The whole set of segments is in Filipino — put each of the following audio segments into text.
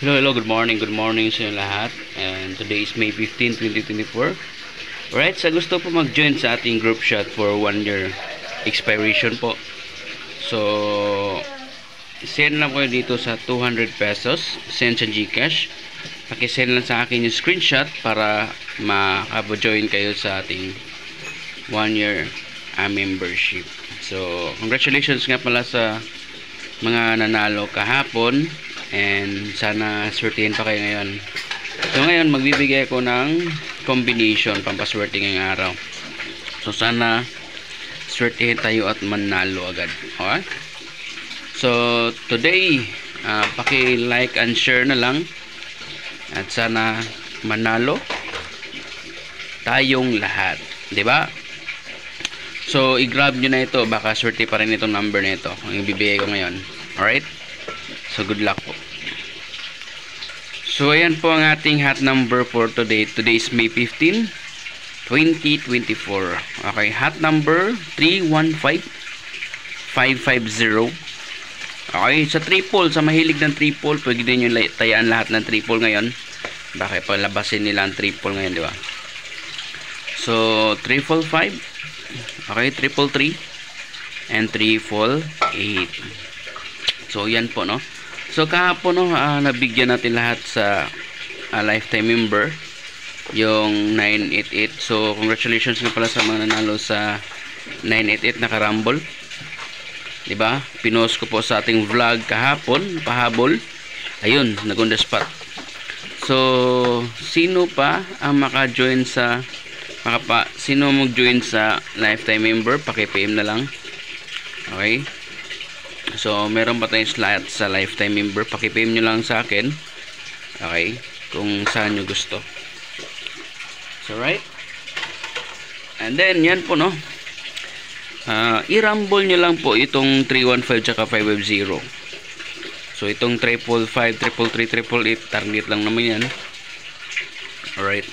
Hello, good morning sa inyo lahat. And today is May 15, 2024. Alright, sa gusto po mag-join sa ating group chat for 1 year expiration po. So, send lang ko dito sa 200 pesos. Send sa GCash. Pakisend lang sa akin yung screenshot para makapo-join kayo sa ating 1 year membership. So, congratulations nga pala sa mga nanalo kahapon. And sana swertihin pa kayo ngayon. So ngayon magbibigay ako ng combination pampaswerte ngayong araw. So sana swertihin tayo at manalo agad. Okay? So today paki-like and share na lang. At sana manalo tayong lahat, 'di ba? So i-grab niyo na ito, baka swerte pa rin itong number na ito ang ibibigay ko ngayon. Alright? So good luck po. So ayan po ang ating hot number for today. Today is May 15, 2024. Okay, hot number 315550. Okay, sa triple, sa mahilig ng triple, pwede din yung tayaan lahat ng triple ngayon. Bakit palabasin nila ang triple ngayon, di ba? So 355. Okay, 333 and 388. So yan po, no. So kahapon, no, nabigyan natin lahat sa lifetime member yung 988. So congratulations nga pala sa mga nanalo sa 988 na karambol. 'Di ba? Pinost ko po sa ating vlog kahapon, pahabol. Ayun, nag-on the spot. So sino pa ang maka-join sa sino mag-join sa lifetime member, paki-PM na lang. Okay? So, meron pa tayong slot sa lifetime member. Paki-PM nyo lang sa akin. Okay? Kung saan nyo gusto. So, right? And then, yan po, no? I-rumble nyo lang po itong 315 tsaka 550. So, itong 555, 333, 888, target lang naman yan. Alright.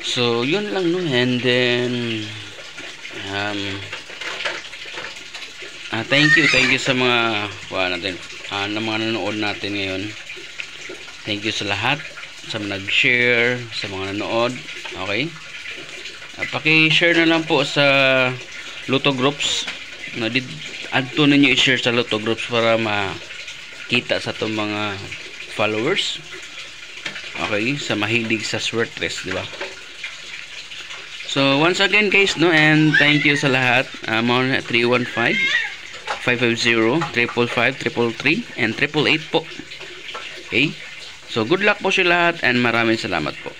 So, yun lang, no? And then, thank you sa mga na mga nanonood natin ngayon. Thank you sa lahat, sa mga nag-share, sa mga nanood. Okay? Paki-share na lang po sa Lotto Groups. Add to ninyo i-share sa Lotto Groups para makita sa itong mga followers. Okay? Sa mahilig sa swertres, di ba? So, once again guys, no, and thank you sa lahat. 315 550, 555, 333, and 888 po. Okay? So, good luck po sa lahat and maraming salamat po.